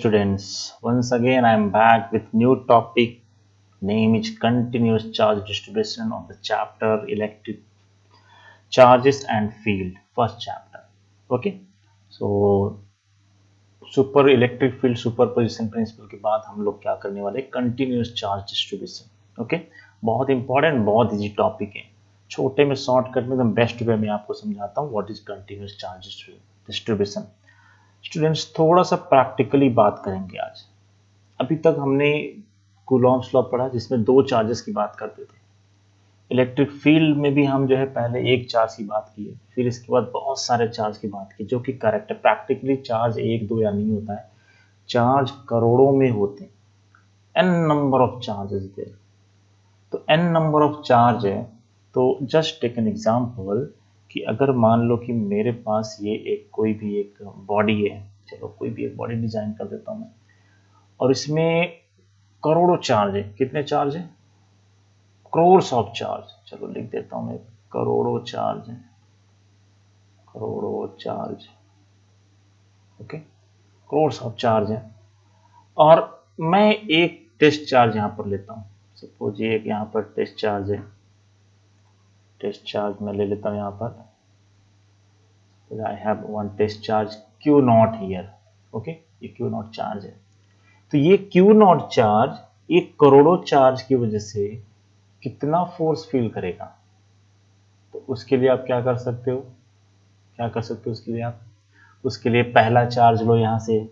students, once again I am back with new topic. Name is continuous charge distribution of the chapter electric charges and field, first chapter. Okay, so super electric field superposition principle के बाद हम लोग क्या करने वाले, continuous charge distribution. Okay, बहुत important, बहुत easy topic है. छोटे में शॉर्टकट में एकदम बेस्ट वे में आपको समझाता हूँ what is continuous charge distribution. Students, थोड़ा सा प्रैक्टिकली बात करेंगे आज. अभी तक हमने कूलॉम्स लॉ पढ़ा जिसमें दो चार्जेस की बात करते थे. इलेक्ट्रिक फील्ड में भी हम जो है पहले एक चार्ज की बात की है, फिर इसके बाद बहुत सारे चार्ज की बात की, जो कि करेक्ट है. प्रैक्टिकली चार्ज एक दो या नहीं होता है, चार्ज करोड़ों में होते हैं. N number of charges there. तो एन नंबर ऑफ चार्ज है. तो जस्ट टेक एन एग्जांपल कि अगर मान लो कि मेरे पास ये एक कोई भी एक बॉडी है, चलो कोई भी एक बॉडी डिजाइन कर देता हूं मैं, और इसमें करोड़ों चार्ज है. कितने चार्ज है? Crores of charge. चलो लिख देता हूं मैं, करोड़ों चार्ज है, करोड़ों charge. Okay, crores of charge है. और मैं एक टेस्ट चार्ज यहां पर लेता हूं. सपोज ये एक यहां पर टेस्ट चार्ज है. टेस्ट चार्ज मैं ले लेता हूं यहां पर. I have one test charge Q not here. Okay, ये Q नॉट चार्ज है. तो ये Q नॉट चार्ज एक करोड़ों चार्ज की वजह से कितना फोर्स फील करेगा. तो उसके लिए आप क्या कर सकते हो, उसके लिए आप, उसके लिए पहला चार्ज लो यहां से,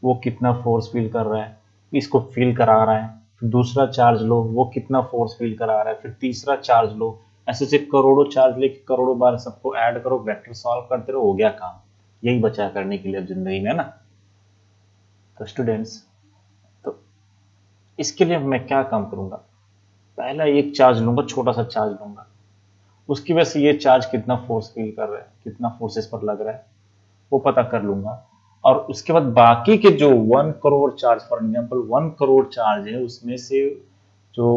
वो कितना फोर्स फील कर रहा है, इसको फील करा रहा है. फिर दूसरा चार्ज लो, वो कितना फोर्स फील करा रहा है. फिर तीसरा चार्ज लो. ऐसे से करोड़ों चार्ज लेके करोड़ों बार सबको ऐड करो, वेक्टर सॉल्व करते रहो, हो गया काम. यही बचा करने के लिए अब जिंदगी में ना. तो स्टूडेंट्स, तो इसके लिए मैं क्या काम करूंगा, पहला एक चार्ज लूंगा, छोटा सा चार्ज लूंगा, उसकी वजह से ये चार्ज कितना फोर्स फील कर रहा है, कितना फोर्सेस पर लग रहा है, वो पता कर लूंगा. और उसके बाद बाकी के जो 1 crore charge, for example 1 crore charge है, उसमें से जो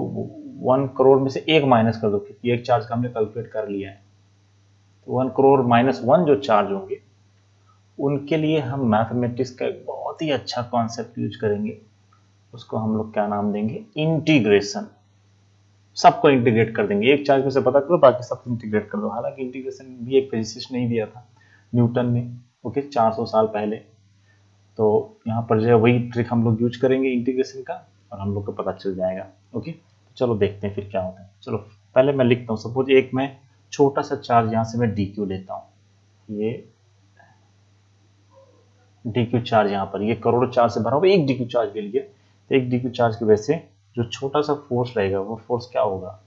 1 करोड़ में से एक माइनस कर दो, क्योंकि एक चार्ज का हमने कैलकुलेट कर लिया है. तो 1 करोड़ माइनस 1 जो चार्ज होंगे, उनके लिए हम मैथमेटिक्स का एक बहुत ही अच्छा कॉन्सेप्ट यूज करेंगे. उसको हम लोग क्या नाम देंगे, इंटीग्रेशन. सबको इंटीग्रेट कर देंगे. एक चार्ज में से पता करो, बाकी सब इंटीग्रेट कर दो. हालांकि इंटीग्रेशन भी एक फिजिसिस्ट ने ही दिया था, न्यूटन ने. ओके, 400 साल पहले. तो यहाँ पर जो है वही ट्रिक हम लोग यूज करेंगे इंटीग्रेशन का, और हम लोग को पता चल जाएगा. ओके, तो चलो देखते हैं फिर क्या होता है. चलो पहले मैं लिखता हूँ. सपोज एक मैं छोटा सा चार्ज यहाँ से मैं DQ लेता हूँ. ये DQ चार्ज यहाँ पर, ये करोड़ों चार्ज से भरा हुआ एक DQ चार्ज ले लिया. तो एक DQ चार्ज की वजह से जो छोटा सा फोर्स रहेगा, वो फोर्स क्या होगा,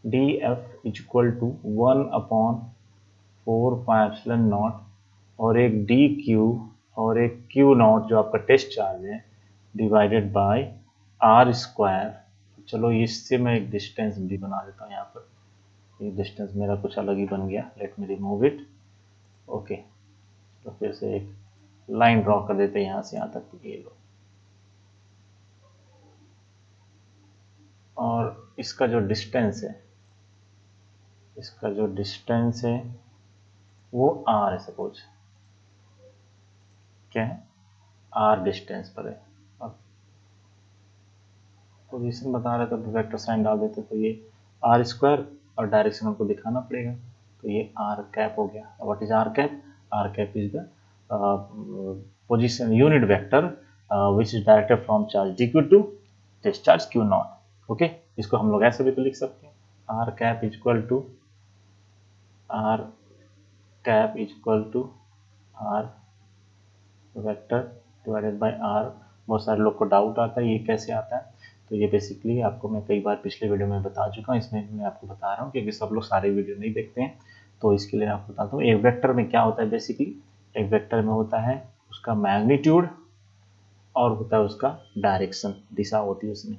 DF इक्वल टू 1/4πε0 और एक DQ और एक Q नॉट जो आपका टेस्ट चार्ज है, डिवाइडेड बाय R². चलो इससे मैं एक डिस्टेंस भी बना देता हूँ यहाँ पर. ये डिस्टेंस मेरा कुछ अलग ही बन गया, let me remove it. Okay, तो फिर से एक लाइन ड्रॉ कर देते हैं यहाँ से यहाँ तक. ये लो, और इसका जो डिस्टेंस है, वो R है. सपोज क्या है, R डिस्टेंस पर है. अब पोजीशन बता रहे तो वेक्टर साइन डाल देते, तो ये R², और डायरेक्शन हमको दिखाना पड़ेगा. तो ये R कैप हो गया. What is R cap? R cap is the position unit vector which is directed from charge DQ to test charge Q not. Okay, इसको हम लोग ऐसे भी तो लिख सकते हैं, R cap equal to R vector divided by R. बहुत सारे लोग को डाउट आता है ये कैसे आता है. तो ये बेसिकली आपको मैं कई बार पिछले वीडियो में बता चुका हूँ, इसमें मैं आपको बता रहा हूँ क्योंकि सब लोग सारे वीडियो नहीं देखते हैं. तो इसके लिए आपको बताता हूँ, एक वेक्टर में क्या होता है. बेसिकली एक वेक्टर में होता है उसका मैग्नीट्यूड, और होता है उसका डायरेक्शन, दिशा होती है उसमें,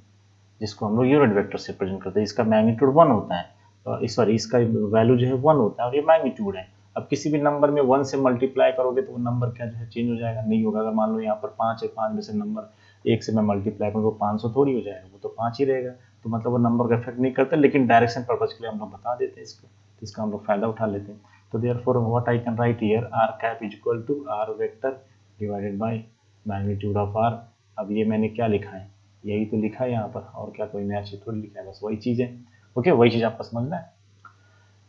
जिसको हम लोग यूनिट वेक्टर से प्रेजेंट करते हैं. इसका मैग्नीट्यूड 1 होता है, सॉरी इसका वैल्यू जो है 1 होता है, और ये मैग्नीट्यूड है. अब किसी भी नंबर में 1 से मल्टीप्लाई करोगे तो वो नंबर क्या जो है चेंज हो जाएगा, नहीं होगा. अगर मान लो यहाँ पर 5 है, 5 में से नंबर 1 से मैं मल्टीप्लाई करूँ तो 500 थोड़ी हो जाएगा, वो तो 5 ही रहेगा. तो मतलब वो नंबर का इफेक्ट नहीं करता, लेकिन डायरेक्शन पर्पज के लिए हम लोग बता देते हैं इसको, तो इसका हम लोग फायदा उठा लेते हैं. तो therefore what I can write here, R cap is equal to R vector divided by magnitude of r. अब ये मैंने क्या लिखा है, यही तो लिखा है यहाँ पर, और क्या कोई नया चीज थोड़ी लिखा है, बस वही चीज है। ओके, वही चीज आपको समझना है,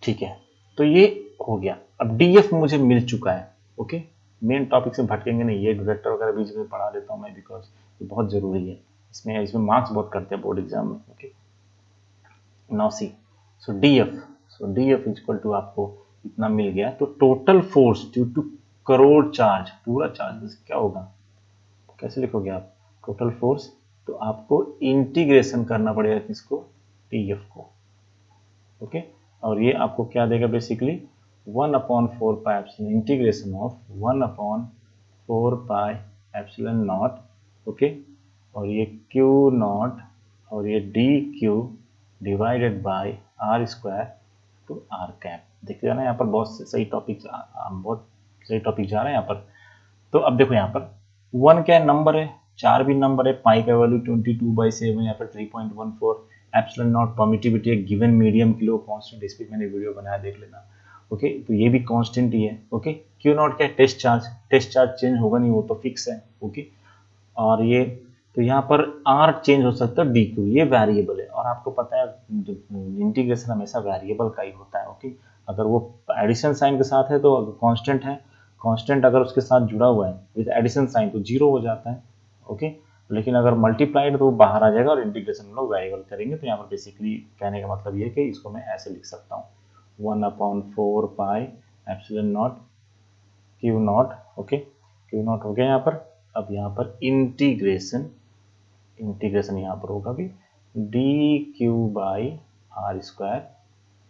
ठीक है। तो ये हो गया। अब डीएफ मुझे मिल चुका है। ओके, मेन टॉपिक से भटकेंगे नहीं, ये वेक्टर वगैरह बीच में पढ़ा देता हूँ मैं, बिकॉज ये बहुत जरूरी है, इसमें मार्क्स बहुत करते हैं बोर्ड एग्जाम में। Okay, now see, so DF equal to आपको इतना मिल गया। तो total force due to crore charge, पूरा चार्ज क्या होगा, कैसे लिखोगे आप टोटल फोर्स, तो आपको इंटीग्रेशन करना पड़ेगा किसको, टीएफ को। ओके, और ये आपको क्या देगा basically 1/4 pi epsilon, integration of 1/4 pi epsilon not. Okay, और ये क्यू नॉट और ये d q divided by r square to r cap. देखते जाना यहाँ पर बहुत सही टॉपिक, बहुत सही टॉपिक जा रहा है यहाँ पर। तो अब देखो यहाँ पर 1 क्या नंबर है, 4 भी नंबर है, पाई का वैल्यू 22/7, यहाँ पर 3.14, एप्सिलॉन नॉट परमिटिविटी है गिवन मीडियम के लिए कांस्टेंट, इस पर मैंने वीडियो बनाया देख लेना। ओके, तो ये भी कांस्टेंट ही है। ओके, क्यू नॉट क्या है, टेस्ट चार्ज चेंज होगा नहीं, वो तो फिक्स है। ओके, और ये तो यहाँ पर आर चेंज हो सकता है, डी क्यू ये वेरिएबल है, और आपको पता है इंटीग्रेशन हमेशा वेरिएबल का ही होता है। ओके, अगर वो एडिशन साइन के साथ है तो कांस्टेंट है, कांस्टेंट अगर उसके साथ जुड़ा हुआ है विद एडिशन साइन तो जीरो हो जाता है। ओके, लेकिन अगर मल्टीप्लाइड तो वो बाहर आ जाएगा, और इंटीग्रेशन हम लोग वेरिएबल करेंगे। तो यहाँ पर बेसिकली कहने का मतलब ये है कि इसको मैं ऐसे लिख सकता हूँ 1/4 pi epsilon not q not. Okay, Q not हो गया यहाँ पर। अब यहाँ पर इंटीग्रेशन यहाँ पर होगा भी d q by r square,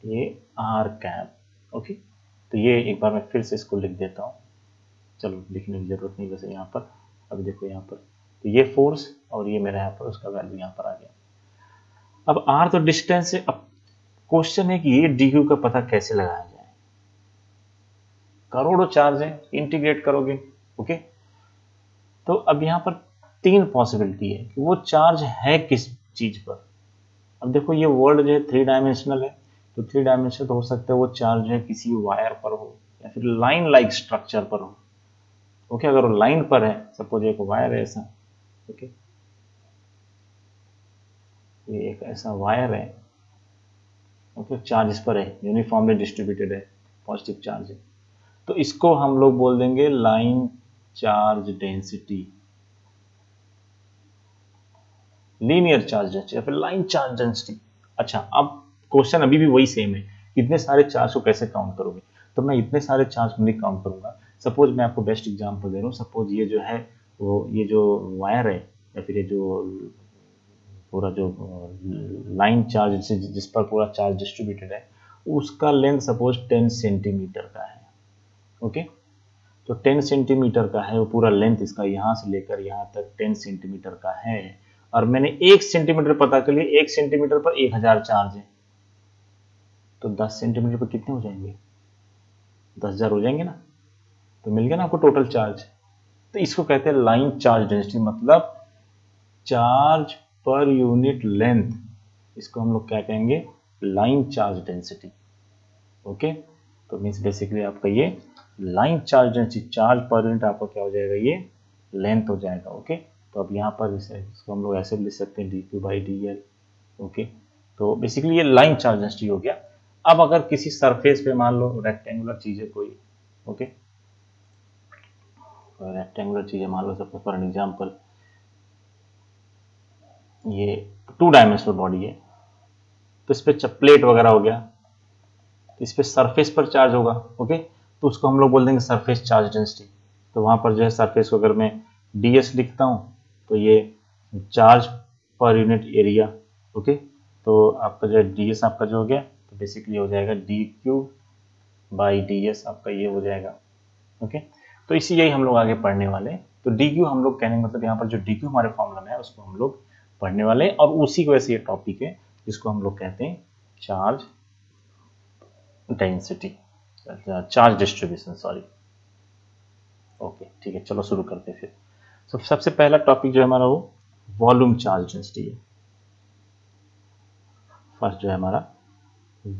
ये आर कैप। ओके, तो ये एक बार मैं फिर से इसको लिख देता हूँ, चलो लिखने की जरूरत नहीं वैसे यहाँ पर। अब देखो यहाँ पर तो ये फोर्स और ये मेरा यहाँ पर उसका वैल्यू यहाँ पर आ गया। अब आर तो डिस्टेंस है। अब क्वेश्चन है कि ये डी क्यू का पता कैसे लगाया जाए, करोड़ों चार्ज है, इंटीग्रेट करोगे। ओके, तो अब यहाँ पर 3 पॉसिबिलिटी है कि वो चार्ज है किस चीज पर। अब देखो ये वर्ल्ड जो है 3 डायमेंशनल है, तो 3 डायमेंशनल तो हो सकता है वो चार्ज जो है किसी वायर पर हो या फिर लाइन लाइक स्ट्रक्चर पर हो। ओके, अगर वो लाइन पर है, सपोज एक वायर है ऐसा, ओके, ये एक ऐसा वायर है, ओके, चार्ज इस पर है, यूनिफॉर्मली डिस्ट्रीब्यूटेड है, पॉजिटिव चार्ज है, तो इसको हम लोग बोल देंगे line charge density, linear charge density या फिर लाइन चार्ज डेंसिटी। अच्छा, अब क्वेश्चन अभी भी वही सेम है, इतने सारे चार्ज को कैसे काउंट करोगे। तो मैं इतने सारे चार्ज को नहीं काउंट करूंगा। सपोज मैं आपको बेस्ट एग्जांपल दे रहा हूँ, सपोज ये जो है वो ये जो वायर है या फिर ये जो पूरा जो लाइन चार्ज जिस पर पूरा चार्ज डिस्ट्रीब्यूटेड है, उसका लेंथ सपोज 10 सेंटीमीटर का है। ओके, तो 10 सेंटीमीटर का है वो पूरा लेंथ इसका, यहाँ से लेकर यहाँ तक 10 सेंटीमीटर का है, और मैंने 1 सेंटीमीटर पता कर लिया, 1 सेंटीमीटर पर 1000 चार्ज है, तो 10 सेंटीमीटर पर कितने हो जाएंगे, 10,000 हो जाएंगे ना। तो मिल गया ना आपको टोटल चार्ज। तो इसको कहते हैं लाइन चार्ज डेंसिटी, मतलब चार्ज पर यूनिट लेंथ, इसको हम लोग क्या कहेंगे, लाइन चार्ज डेंसिटी। ओके, तो मीन्स बेसिकली आपका ये line charge density, charge per unit आपका क्या हो जाएगा, ये लेंथ हो जाएगा। ओके, तो अब यहाँ पर इसको हम लोग ऐसे लिख सकते हैं D q by D L. Okay, तो बेसिकली ये लाइन चार्ज डेंसिटी हो गया। अब अगर किसी सरफेस पे मान लो रेक्टेंगुलर चीज है कोई, ओके, रेक्टेंगुलर चीज है, मान लो सपोज फॉर एन एग्जांपल ये 2 डायमेंशनल बॉडी है, तो इस पर प्लेट वगैरह हो गया, तो इस पर सरफेस पर चार्ज होगा। ओके, तो उसको हम लोग बोल देंगे सरफेस चार्ज डेंसिटी। तो वहां पर जो है सरफेस को अगर मैं ds लिखता हूं तो ये charge per unit area. Okay, तो आपका जो है ds आपका जो हो गया, तो बेसिकली हो जाएगा डी क्यू बाई ds, आपका ये हो जाएगा। ओके, तो इसी यही हम लोग आगे पढ़ने वाले हैं। तो डी क्यू हम लोग कहने मतलब यहाँ पर जो डी क्यू हमारे फॉर्मूला में है उसको हम लोग पढ़ने वाले हैं, और उसी की वजह से ये टॉपिक है जिसको हम लोग कहते हैं charge density, charge distribution, sorry. Okay, ठीक है, चलो शुरू करते हैं फिर। तो सबसे पहला टॉपिक जो है हमारा वो वॉल्यूम चार्ज डेंसिटी है। फर्स्ट जो है हमारा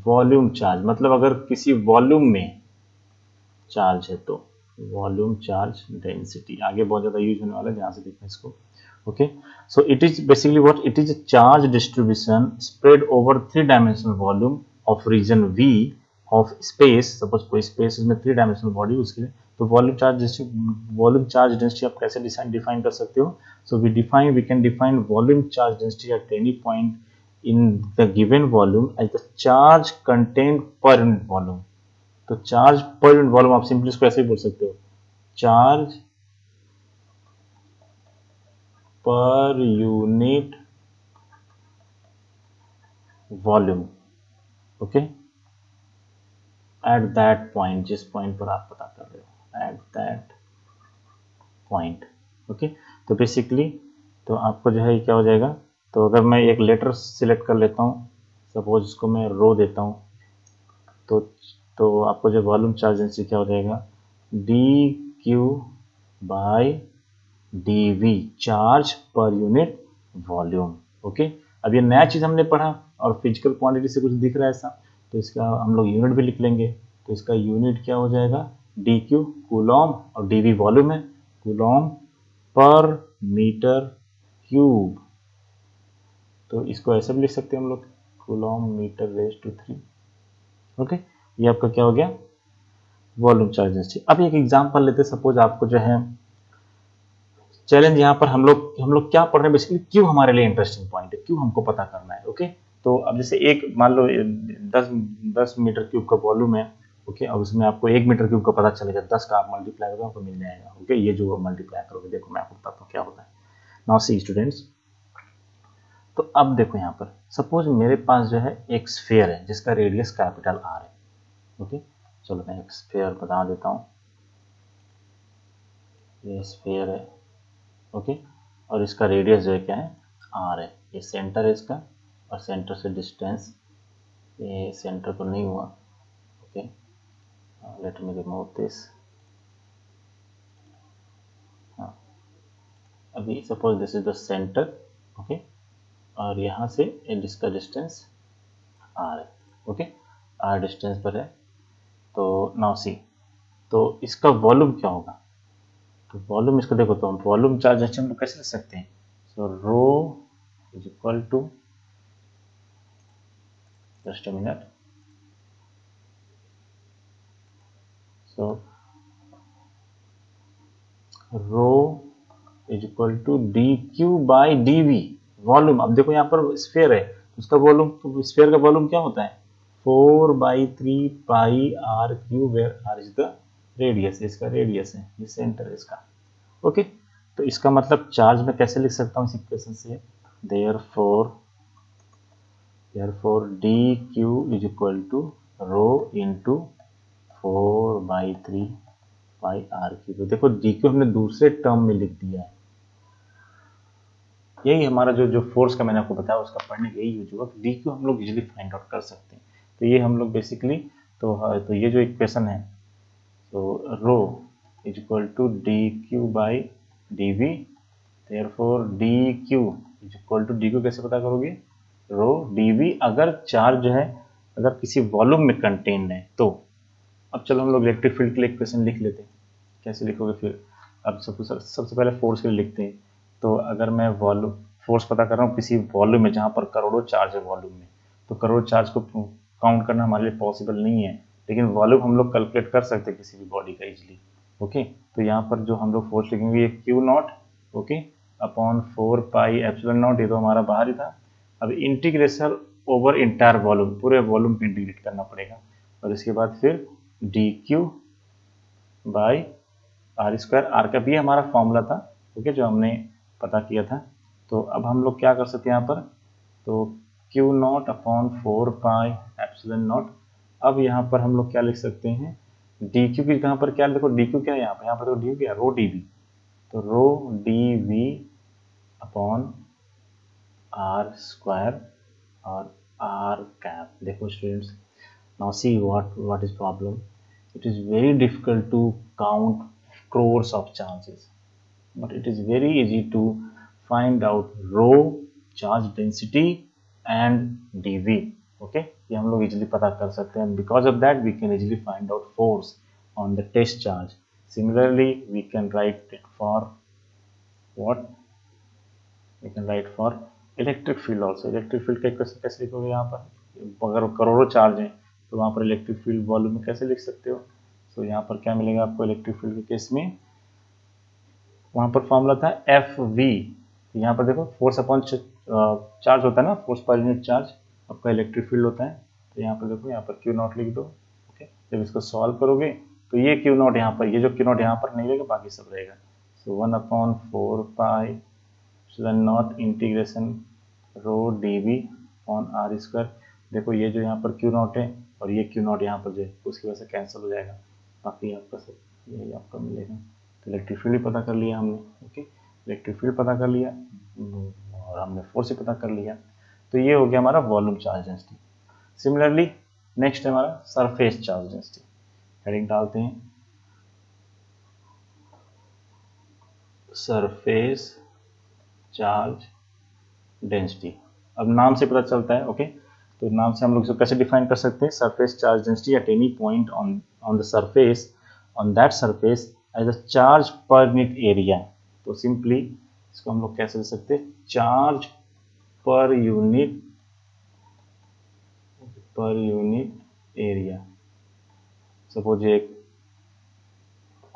वॉल्यूम चार्ज, मतलब अगर किसी वॉल्यूम में चार्ज है तो वॉल्यूम चार्ज डेंसिटी, आगे बहुत ज़्यादा यूज होने वाला है, ध्यान से देखना इसको। Okay, so it is basically what, it is a charge distribution spread over 3 dimensional volume of region V of space. Suppose कोई स्पेस में 3 डायमेंशनल बॉडी, उसके लिए तो वॉल्यूम चार्ज डेंसिटी आप कैसे डिफाइन कर सकते हो? So we can define volume charge density at any point in the given volume as the charge content per unit volume. तो चार्ज पर यूनिट वॉल्यूम आप सिंपली इसको ऐसे ही बोल सकते हो, charge per unit volume. Okay, at that point, जिस point पर आप पता कर रहे हो, एट दैट पॉइंट। ओके, तो बेसिकली तो आपको जो है ये क्या हो जाएगा, तो अगर मैं एक लेटर सिलेक्ट कर लेता हूँ, सपोज इसको मैं रो देता हूँ, तो आपको जो वॉल्यूम चार्ज डेंसिटी क्या हो जाएगा, d q by d v, charge per unit volume. Okay, अब ये नया चीज़ हमने पढ़ा और फिजिकल क्वांटिटी से कुछ दिख रहा है ऐसा, तो इसका हम लोग यूनिट भी लिख लेंगे। तो इसका यूनिट क्या हो जाएगा, डी क्यू कूलॉम और डी वी वॉल्यूम है, कूलॉम पर मीटर क्यूब। तो इसको ऐसे भी लिख सकते हैं हम लोग, coulomb metre raise to 3। Okay, ये आपका क्या हो गया, वॉल्यूम चार्ज डेंसिटी। अब एक एग्जांपल लेते हैं, सपोज आपको जो है चैलेंज, यहाँ पर हम लोग क्या पढ़ रहे हैं, बेसिकली क्यू हमारे लिए इंटरेस्टिंग पॉइंट है, क्यू हमको पता करना है। ओके, तो अब जैसे एक मान लो 10 मीटर क्यूब का वॉल्यूम है। ओके, अब उसमें आपको 1 मीटर क्यूब का पता चलेगा, 10 का आप मल्टीप्लाई करोगे आपको मिल जाएगा। ओके, ये जो मल्टीप्लाई करोगे, देखो मैं आपको बताता हूँ क्या होता है। नाउ सी स्टूडेंट्स, तो अब देखो यहाँ पर सपोज मेरे पास जो है एक स्फीयर है जिसका रेडियस कैपिटल आर है। ओके, चलो मैं एक स्फीयर बता देता हूँ, ये स्फीयर है। ओके, और इसका रेडियस जो है क्या है, आर है, ये सेंटर है इसका, और सेंटर से डिस्टेंस, ये सेंटर तो नहीं हुआ। Okay, let me remove this. हाँ, अभी suppose this is the centre. Okay, और यहाँ से इसका डिस्टेंस आर है। ओके, आर डिस्टेंस पर है। तो नाउ सी, तो इसका वॉल्यूम क्या होगा, तो वॉल्यूम इसका देखो, तो हम वॉल्यूम चार्ज हम लोग कैसे लिख सकते हैं, so rho is equal to, just a minute, so rho is equal to d q by d v volume. अब देखो यहाँ पर स्फीयर है, उसका वॉल्यूम, तो स्फीयर का वॉल्यूम क्या होता है, 4/3 pi r cube, where r is the radius, इसका रेडियस है, ये सेंटर है इसका। ओके, तो इसका मतलब चार्ज में कैसे लिख सकता हूँ इस इक्वेशन से, therefore d q is equal to rho into 4/3 pi r q. तो देखो डी क्यू हमने दूसरे टर्म में लिख दिया है, यही हमारा जो फोर्स का मैंने आपको बताया उसका पढ़ने का यही यूज हुआ, डी क्यू हम लोग इजीली फाइंड आउट कर सकते हैं। तो ये हम लोग बेसिकली तो ये जो इक्वेशन है, तो rho is equal to d q by d v, therefore d q is equal to, d q कैसे पता करोगे, रो डी वी, अगर चार्ज जो है अगर किसी वॉल्यूम में कंटेन्ड है तो। अब चलो हम लोग इलेक्ट्रिक फील्ड के लिए इक्वेशन लिख लेते हैं, कैसे लिखोगे फिर, अब सबसे पहले फोर्स के लिए लिखते हैं। तो अगर मैं वॉल्यूम फोर्स पता कर रहा हूँ किसी वॉल्यूम में जहाँ पर करोड़ों चार्ज है वॉल्यूम में, तो करोड़ों चार्ज को काउंट करना हमारे लिए पॉसिबल नहीं है, लेकिन वॉल्यूम हम लोग कैलकुलेट कर सकते हैं किसी भी बॉडी का इजिली। ओके, तो यहाँ पर जो हम लोग फोर्स लिखेंगे ये q not, okay, upon 4 pi epsilon not, ये तो हमारा बाहर ही था। अब इंटीग्रेशन ओवर इंटायर वॉल्यूम, पूरे वॉल्यूम को इंटीग्रेट करना पड़ेगा, और इसके बाद फिर d q by r square, r का भी हमारा फॉर्मूला था। ओके, जो हमने पता किया था। तो अब हम लोग क्या कर सकते हैं यहाँ पर, तो Q not upon 4 pi epsilon not. अब यहाँ पर हम लोग क्या लिख सकते हैं, डी क्यू की कहाँ पर क्या, देखो डी क्यू क्या है यहाँ पर तो डी क्यू क्या, रो डी वी, तो rho d v upon r square और आर कैप। देखो students, now see what is problem, it is very difficult to count crores of charges, but it is very easy to find out rho, charge density and dv. okay, ये हम लोग easily पता कर सकते हैं, because of that we can easily find out force on the test charge. Similarly, we can write it for what? We can write for electric field also. Electric field का equation कैसे लिखोगे? यहाँ पर अगर करोड़ों चार्ज हैं तो वहाँ पर इलेक्ट्रिक फील्ड वॉल्यूम में कैसे लिख सकते हो? सो यहाँ पर क्या मिलेगा आपको इलेक्ट्रिक फील्ड के केस में? वहाँ पर फॉर्मूला था एफ वी. यहाँ पर देखो फोर्स अपॉन चार्ज होता है ना, फोर्स पर यूनिट चार्ज आपका इलेक्ट्रिक फील्ड होता है. तो यहाँ पर देखो, यहाँ पर क्यू नॉट लिख दो. ओके, जब इसको सॉल्व करोगे तो ये क्यू नॉट यहाँ पर, ये जो क्यू नॉट यहाँ पर नहीं रहेगा, बाकी सब रहेगा. So 1/4 pi naught integration rho d v on r square. देखो ये जो यहाँ पर क्यू नॉट है और ये क्यू नॉट यहाँ पर जो है उसकी वजह से कैंसिल हो जाएगा, बाकी आपका सब यही आपका मिलेगा. तो इलेक्ट्रिक फील्ड पता कर लिया हमने. ओके, इलेक्ट्रिक फील्ड पता कर लिया और हमने फोर्स पता कर लिया. तो ये हो गया हमारा volume charge density. Similarly next है हमारा सरफेस चार्ज डेंसिटी. हेडिंग डालते हैं सरफेस चार्ज डेंसिटी. अब नाम से पता चलता है. ओके, तो नाम से हम लोग इसको कैसे डिफाइन कर सकते हैं? Surface charge density at any point on the surface, on that surface as a charge per unit area. तो सिंपली इसको हम लोग कैसे लिख सकते हैं? Charge per unit area. Suppose ये एक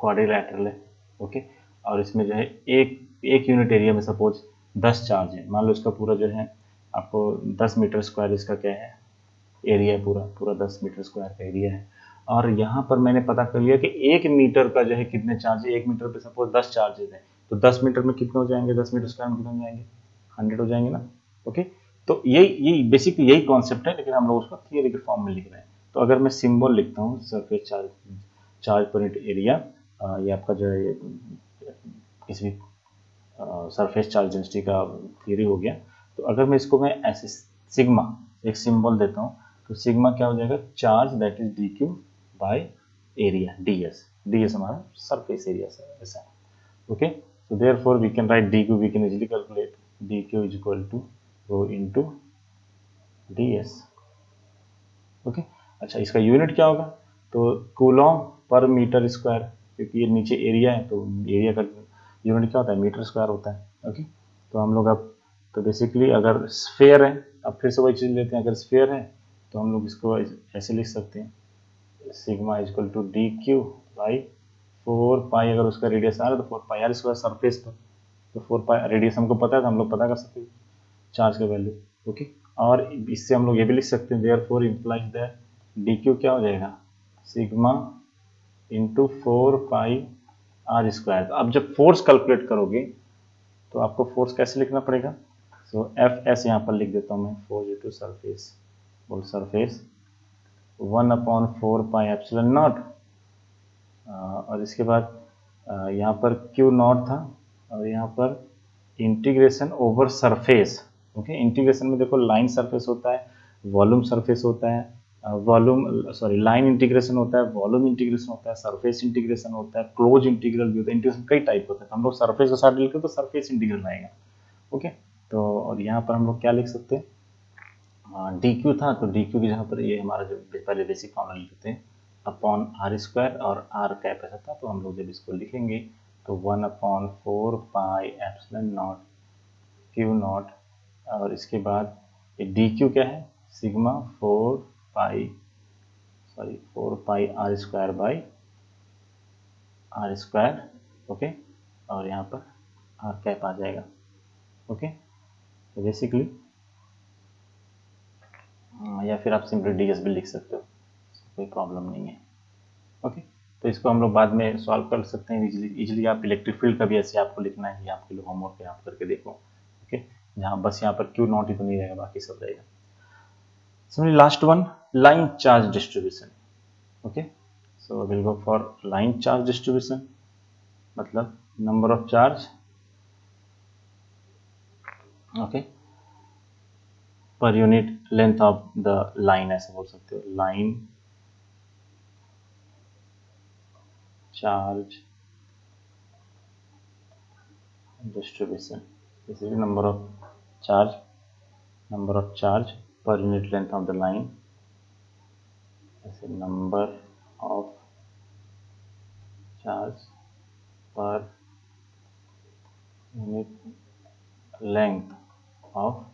क्वाड्रिलैटरल है. ओके, और इसमें जो है एक यूनिट एरिया में सपोज 10 चार्ज है. मान लो इसका पूरा जो है आपको 10 मीटर स्क्वायर इसका क्या है एरिया है, पूरा 10 मीटर स्क्वायर का एरिया है. और यहाँ पर मैंने पता कर लिया कि 1 मीटर का जो है कितने चार्ज है. 1 मीटर पे सपोज 10 चार्जेज है, तो 10 मीटर में कितने हो जाएंगे? 10 मीटर स्क्वायर में कितने हो जाएंगे? 100 हो जाएंगे ना. ओके, तो यही बेसिकली यही कॉन्सेप्ट है, लेकिन हम लोग उसको थियरी के फॉर्म में लिख रहे हैं. तो अगर मैं सिंबल लिखता हूँ surface charge per unit area, ये आपका जो है किसी भी सरफेस चार्ज डेंसिटी का थियरी हो गया. तो अगर मैं इसको मैं ऐसे सिग्मा एक सिंबल देता हूँ, तो सिग्मा क्या हो जाएगा? Charge that is D q by area, D S हमारा सरफेस एरिया से ऐसा. Okay, so therefore we can write dq, we can easily calculate dq is equal to rho into ds. Okay, अच्छा इसका unit क्या होगा? तो Coulomb per metre square, क्योंकि ये नीचे एरिया है तो एरिया का यूनिट क्या होता है? मीटर स्क्वायर होता है. ओके, तो हम लोग अब तो बेसिकली अगर स्फेयर है, अब फिर से वही चीज़ लेते हैं. अगर स्फेयर है तो हम लोग इसको ऐसे लिख सकते हैं, sigma is equal to d q by 4 pi. अगर उसका रेडियस आ रहा है तो 4 पाई आर स्क्वायर सरफेस पर, तो 4 पाई रेडियस हमको पता है तो हम लोग पता कर सकते हैं चार्ज का वैल्यू. ओके, और इससे हम लोग ये भी लिख सकते हैं therefore implies that d q क्या हो जाएगा? Sigma into 4 pi r square. अब जब फोर्स कैलकुलेट करोगे तो आपको फोर्स कैसे लिखना पड़ेगा? सो एफ एस यहाँ पर लिख देता हूँ मैं, फोर्स इंटू सरफेस, बोल सरफेस 1/4 पाई एप्सिलॉन नॉट. और इसके बाद यहाँ पर क्यू नॉट था और यहाँ पर integration over surface. Okay, integration में देखो लाइन सरफेस होता है, वॉल्यूम सरफेस होता है, लाइन इंटीग्रेशन होता है, वॉल्यूम इंटीग्रेशन होता है, सरफेस इंटीग्रेशन होता है, क्लोज इंटीग्रल भी होता है. इंटीग्रेशन कई टाइप होता है, तो हम लोग सरफेस के साथ डील करते तो सरफेस इंटीग्रल आएगा. ओके, तो और यहाँ पर हम लोग क्या लिख सकते हैं? डी क्यू था, तो डी क्यू की जहाँ पर ये हमारा जो पहले बेसिक फॉर्मूला लिखते हैं अपॉन आर स्क्वायर, और आर कैप ऐसा था, तो हम लोग जब इसको लिखेंगे तो 1/4 pi epsilon not q not, और इसके बाद ये डी क्यू क्या है? Sigma 4 pi r square by r square. Okay, और यहाँ पर आर कैप आ जाएगा. ओके, तो बेसिकली या फिर आप सिंपली डी एस भी लिख सकते हो, कोई प्रॉब्लम नहीं है. ओके, तो इसको हम लोग बाद में सॉल्व कर सकते हैं इजीली. आप इलेक्ट्रिक फील्ड का भी ऐसे आपको लिखना है, ये आपके लिए होमवर्क है, आप करके देखो. ओके, जहाँ बस यहाँ पर क्यू नॉट ही तो नहीं रहेगा, बाकी सब रहेगा. Similarly last one, line charge distribution. Okay, so will go for line charge distribution, मतलब number of charge okay per unit length of the line, ऐसे बोल सकते हो. Line charge distribution, this is number of charge per unit length of the line, as a number of charge per unit length of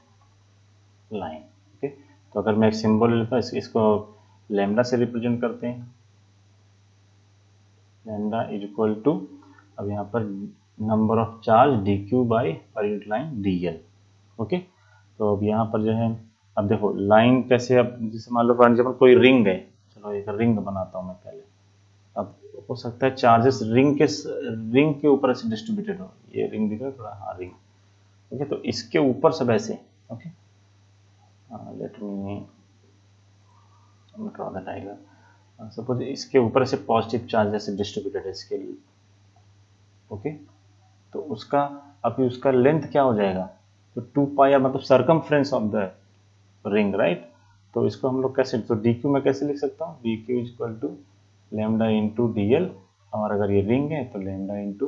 line. Okay, तो अगर मैं एक symbol लेता हूँ, इसको लैम्डा से रिप्रेजेंट करते हैं। लैम्डा इज इक्वल टू, अब यहाँ पर number of charge D q by per unit line D L. Okay, तो अब यहाँ पर जो है, अब देखो लाइन कैसे, अब जैसे मान लो फॉर एग्जाम्पल कोई रिंग है, चलो एक रिंग बनाता हूँ मैं पहले। अब हो सकता है चार्जेस रिंग के ऊपर से डिस्ट्रीब्यूटेड हो। ये रिंग दिख रहा है थोड़ा, हाँ रिंग। ओके, तो इसके ऊपर सब ऐसे। Okay, let me draw the diagram. Suppose इसके ऊपर से पॉजिटिव चार्ज जैसे डिस्ट्रीब्यूटेड है इसके लिए। ओके, तो उसका अभी उसका लेंथ क्या हो जाएगा, तो 2 पाई आर मतलब circumference of the ring, right. तो इसको हम लोग कैसे, तो डी क्यू में कैसे लिख सकता हूँ, d q is equal to lambda into d l, और अगर ये रिंग है तो लेमडा इंटू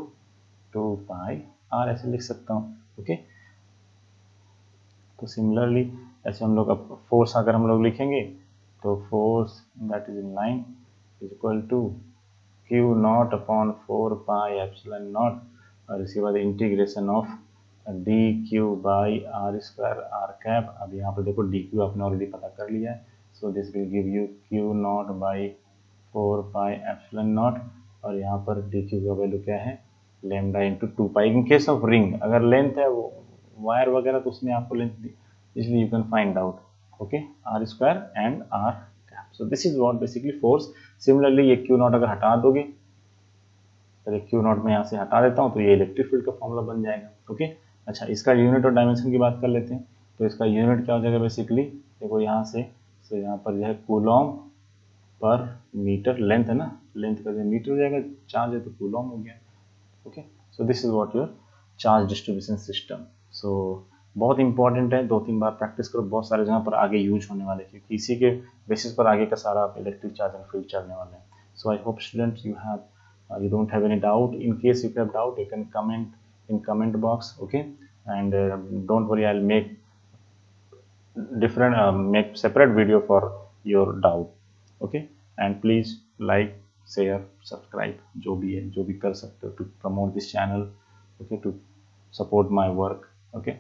2 पाई आर ऐसे लिख सकता हूँ। ओके, तो सिमिलरली ऐसे हम लोग अब फोर्स अगर हम लोग लिखेंगे तो force that is in line is equal to q not upon 4 pi epsilon not, और इसके बाद integration of d q by r square r cap. अब यहाँ पर देखो डी क्यू आपने ऑलरेडी पता कर लिया है, so this will give you Q not by 4 pi epsilon not, और यहाँ पर डी क्यू का वैल्यू क्या है, lambda into 2 pi. In case of ring अगर लेंथ है वो वायर वगैरह तो उसमें आपको लेंथ दी, इसलिए you can find out. Okay, r square and r cap. So this is what basically force. Similarly ये क्यू नॉट अगर हटा दोगे, तो क्यू नॉट में यहाँ से हटा देता हूँ तो ये इलेक्ट्रिक फील्ड का फॉर्मूला बन जाएगा। ओके, अच्छा इसका यूनिट और डायमेंशन की बात कर लेते हैं। तो इसका यूनिट क्या हो जाएगा बेसिकली, देखो यहाँ से, तो यहाँ पर जो है कूलॉम पर मीटर, लेंथ है ना, लेंथ का जो मीटर हो जाएगा, चार्ज है तो कूलॉम हो गया। Okay, so this is what your charge distribution system. सो बहुत इंपॉर्टेंट है, 2-3 बार प्रैक्टिस करो, बहुत सारे जगह पर आगे यूज होने वाले, क्योंकि इसी के बेसिस पर आगे का सारा इलेक्ट्रिक चार्ज एंड फील्ड चलने वाले हैं। So I hope students you don't have any doubt. In case if you have doubt, you can comment in comment box. Okay, and don't worry, I'll make make separate video for your doubt. Okay, and please like, share, subscribe, जो भी है, जो भी कर सकते हो to promote this channel, okay, to support my work. Okay.